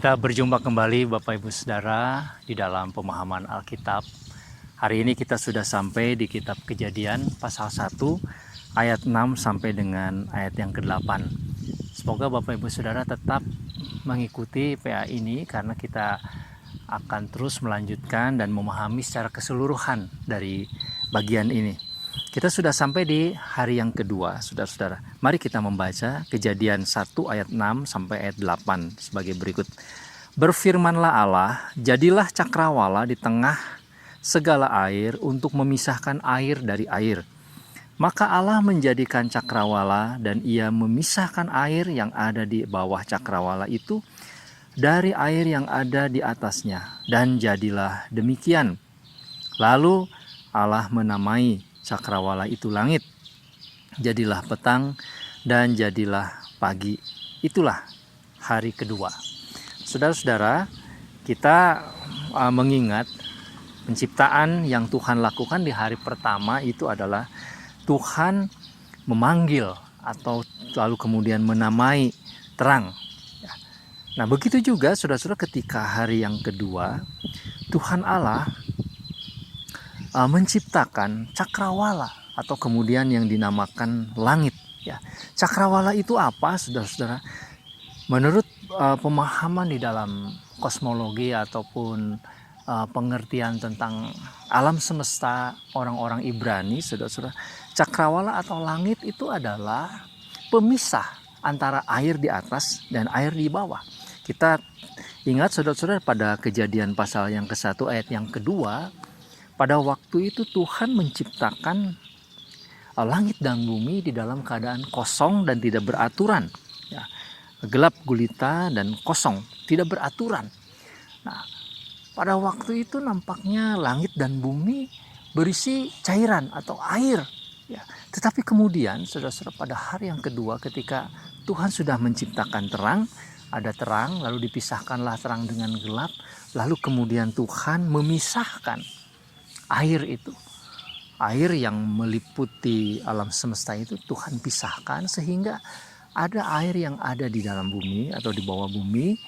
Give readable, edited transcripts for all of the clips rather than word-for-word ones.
Kita berjumpa kembali Bapak Ibu Saudara di dalam pemahaman Alkitab. Hari ini kita sudah sampai di kitab Kejadian pasal 1 ayat 6 sampai dengan ayat yang ke-8. Semoga Bapak Ibu Saudara tetap mengikuti PA ini karena kita akan terus melanjutkan dan memahami secara keseluruhan dari bagian ini. Kita sudah sampai di hari yang kedua, saudara-saudara. Mari kita membaca Kejadian 1 ayat 6 sampai ayat 8 sebagai berikut. Berfirmanlah Allah, jadilah cakrawala di tengah segala air untuk memisahkan air dari air. Maka Allah menjadikan cakrawala dan ia memisahkan air yang ada di bawah cakrawala itu dari air yang ada di atasnya. Dan jadilah demikian. Lalu Allah menamai cakrawala itu langit. Jadilah petang dan jadilah pagi. Itulah hari kedua. Saudara-saudara, kita mengingat penciptaan yang Tuhan lakukan di hari pertama itu adalah Tuhan memanggil atau lalu kemudian menamai terang. Nah, begitu juga saudara-saudara ketika hari yang kedua Tuhan Allah menciptakan cakrawala atau kemudian yang dinamakan langit. Ya, cakrawala itu apa, saudara-saudara? Menurut pemahaman di dalam kosmologi ataupun pengertian tentang alam semesta orang-orang Ibrani, saudara-saudara, cakrawala atau langit itu adalah pemisah antara air di atas dan air di bawah. Kita ingat saudara-saudara pada Kejadian pasal yang ke-1 ayat yang kedua, pada waktu itu Tuhan menciptakan langit dan bumi di dalam keadaan kosong dan tidak beraturan. Ya, gelap gulita dan kosong, tidak beraturan. Nah, pada waktu itu nampaknya langit dan bumi berisi cairan atau air. Ya, tetapi kemudian saudara-saudara pada hari yang kedua ketika Tuhan sudah menciptakan terang, ada terang lalu dipisahkanlah terang dengan gelap, lalu kemudian Tuhan memisahkan air itu. Air yang meliputi alam semesta itu Tuhan pisahkan sehingga ada air yang ada di dalam bumi atau di bawah bumi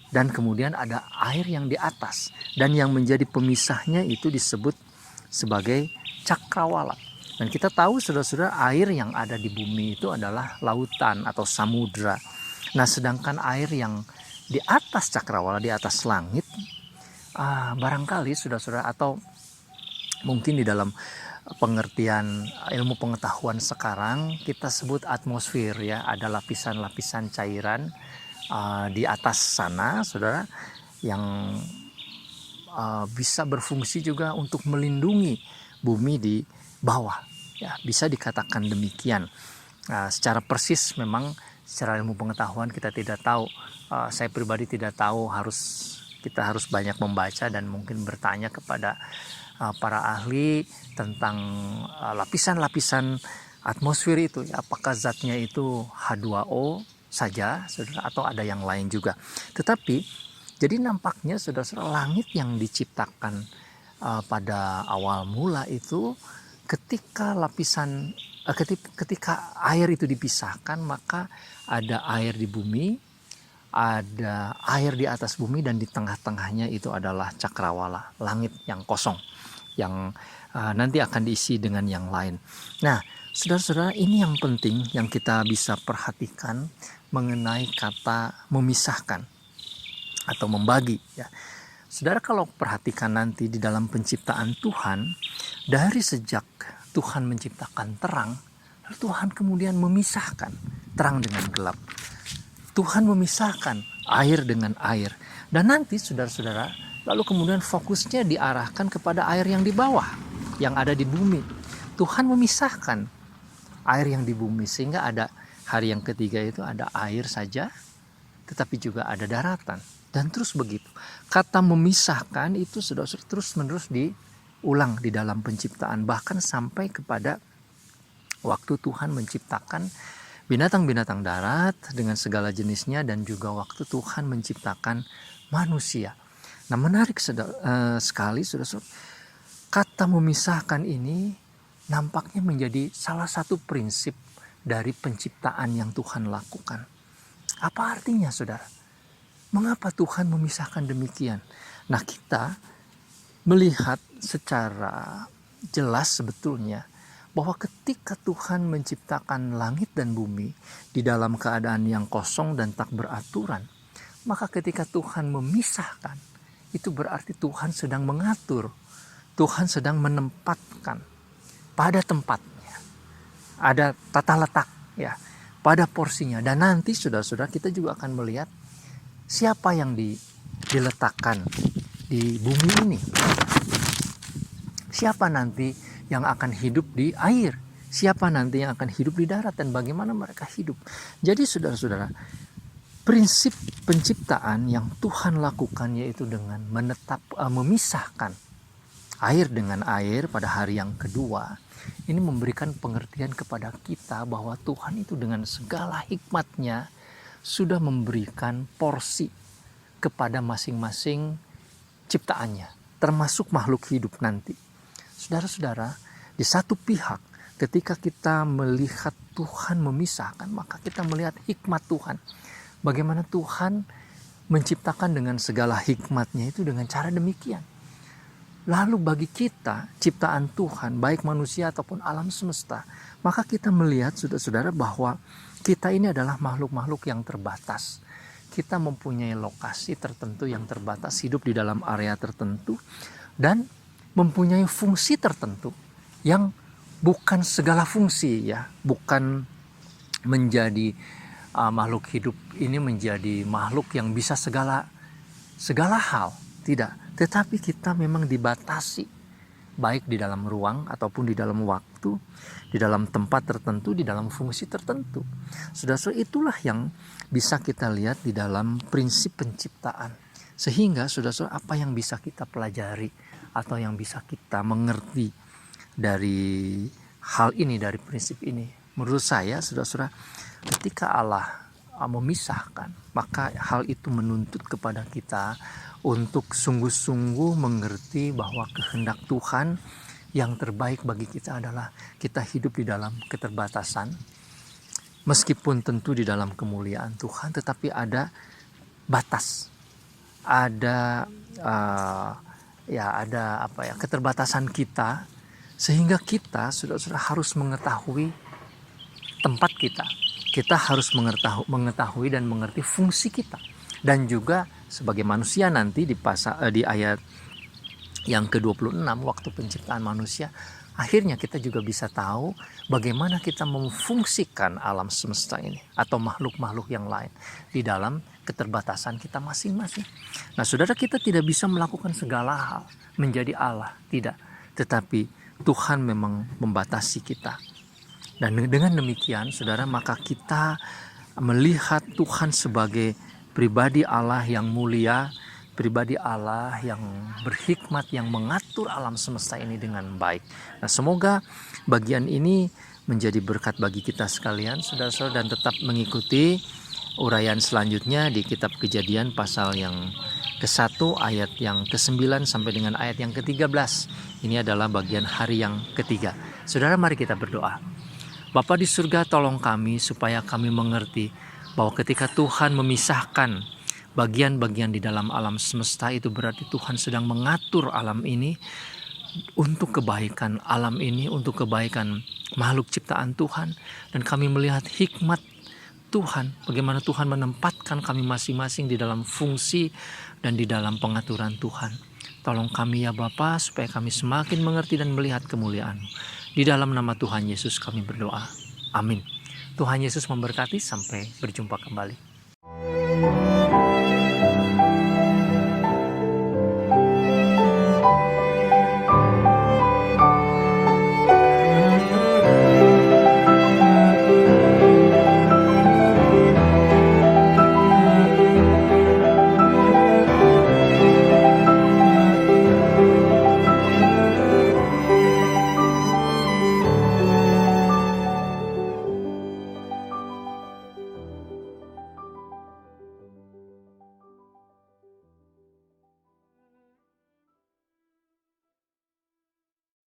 dan kemudian ada air yang di atas. Dan yang menjadi pemisahnya itu disebut sebagai cakrawala. Dan kita tahu saudara-saudara air yang ada di bumi itu adalah lautan atau samudra. Nah, sedangkan air yang di atas cakrawala, di atas langit, barangkali saudara-saudara atau mungkin di dalam pengertian ilmu pengetahuan sekarang kita sebut atmosfer, ya, ada lapisan-lapisan cairan di atas sana, saudara, yang bisa berfungsi juga untuk melindungi bumi di bawah, ya, bisa dikatakan demikian. Secara persis memang secara ilmu pengetahuan kita tidak tahu, saya pribadi tidak tahu, kita harus banyak membaca dan mungkin bertanya kepada para ahli tentang lapisan-lapisan atmosfer itu, ya, apakah zatnya itu H2O saja, saudara, atau ada yang lain juga. Tetapi jadi nampaknya saudara-saudara langit yang diciptakan pada awal mula itu ketika ketika air itu dipisahkan, maka ada air di bumi, ada air di atas bumi, dan di tengah-tengahnya itu adalah cakrawala, langit yang kosong yang nanti akan diisi dengan yang lain. Nah, saudara-saudara, ini yang penting yang kita bisa perhatikan mengenai kata memisahkan atau membagi, ya. Saudara, kalau perhatikan nanti di dalam penciptaan Tuhan, dari sejak Tuhan menciptakan terang, lalu Tuhan kemudian memisahkan terang dengan gelap. Tuhan memisahkan air dengan air. Dan nanti saudara-saudara, lalu kemudian fokusnya diarahkan kepada air yang di bawah, yang ada di bumi. Tuhan memisahkan air yang di bumi sehingga ada hari yang ketiga itu ada air saja, tetapi juga ada daratan. Dan terus begitu. Kata memisahkan itu sudah terus-menerus diulang di dalam penciptaan. Bahkan sampai kepada waktu Tuhan menciptakan binatang-binatang darat dengan segala jenisnya dan juga waktu Tuhan menciptakan manusia. Nah, menarik sekali saudara-saudara, kata memisahkan ini nampaknya menjadi salah satu prinsip dari penciptaan yang Tuhan lakukan. Apa artinya, saudara? Mengapa Tuhan memisahkan demikian? Nah, kita melihat secara jelas sebetulnya bahwa ketika Tuhan menciptakan langit dan bumi di dalam keadaan yang kosong dan tak beraturan, maka ketika Tuhan memisahkan, itu berarti Tuhan sedang mengatur, Tuhan sedang menempatkan pada tempatnya, ada tata letak ya, pada porsinya. Dan nanti saudara-saudara, kita juga akan melihat siapa yang diletakkan di bumi ini. Siapa nanti yang akan hidup di air? Siapa nanti yang akan hidup di darat dan bagaimana mereka hidup? Jadi saudara-saudara, prinsip penciptaan yang Tuhan lakukan yaitu dengan memisahkan air dengan air pada hari yang kedua. Ini memberikan pengertian kepada kita bahwa Tuhan itu dengan segala hikmatnya sudah memberikan porsi kepada masing-masing ciptaannya, termasuk makhluk hidup nanti. Saudara-saudara, di satu pihak ketika kita melihat Tuhan memisahkan, maka kita melihat hikmat Tuhan. Bagaimana Tuhan menciptakan dengan segala hikmatnya itu dengan cara demikian. Lalu bagi kita, ciptaan Tuhan, baik manusia ataupun alam semesta, maka kita melihat saudara-saudara bahwa kita ini adalah makhluk-makhluk yang terbatas. Kita mempunyai lokasi tertentu yang terbatas, hidup di dalam area tertentu, dan mempunyai fungsi tertentu yang bukan segala fungsi ya, bukan menjadi makhluk hidup ini menjadi makhluk yang bisa segala hal, tidak. Tetapi kita memang dibatasi, baik di dalam ruang ataupun di dalam waktu, di dalam tempat tertentu, di dalam fungsi tertentu. Saudara-saudara, itulah yang bisa kita lihat di dalam prinsip penciptaan. Sehingga saudara-saudara, apa yang bisa kita pelajari atau yang bisa kita mengerti dari hal ini, dari prinsip ini? Menurut saya, saudara-saudara, ketika Allah memisahkan, maka hal itu menuntut kepada kita untuk sungguh-sungguh mengerti bahwa kehendak Tuhan yang terbaik bagi kita adalah kita hidup di dalam keterbatasan, meskipun tentu di dalam kemuliaan Tuhan, tetapi ada batas, ada keterbatasan kita, sehingga kita saudara-saudara harus mengetahui tempat kita. Kita harus mengetahui dan mengerti fungsi kita. Dan juga sebagai manusia nanti di ayat yang ke-26 waktu penciptaan manusia, akhirnya kita juga bisa tahu bagaimana kita memfungsikan alam semesta ini atau makhluk-makhluk yang lain di dalam keterbatasan kita masing-masing. Nah, saudara, kita tidak bisa melakukan segala hal menjadi Allah, tidak. Tetapi Tuhan memang membatasi kita. Dan dengan demikian, saudara, maka kita melihat Tuhan sebagai pribadi Allah yang mulia, pribadi Allah yang berhikmat, yang mengatur alam semesta ini dengan baik. Nah, semoga bagian ini menjadi berkat bagi kita sekalian, saudara-saudara, dan tetap mengikuti uraian selanjutnya di kitab Kejadian pasal yang ke-1 ayat yang ke-9 sampai dengan ayat yang ke-13. Ini adalah bagian hari yang ketiga. Saudara, mari kita berdoa. Bapa di surga, tolong kami supaya kami mengerti bahwa ketika Tuhan memisahkan bagian-bagian di dalam alam semesta, itu berarti Tuhan sedang mengatur alam ini untuk kebaikan alam ini, untuk kebaikan makhluk ciptaan Tuhan. Dan kami melihat hikmat Tuhan, bagaimana Tuhan menempatkan kami masing-masing di dalam fungsi dan di dalam pengaturan Tuhan. Tolong kami ya Bapa, supaya kami semakin mengerti dan melihat kemuliaan-Mu. Di dalam nama Tuhan Yesus kami berdoa. Amin. Tuhan Yesus memberkati, sampai berjumpa kembali.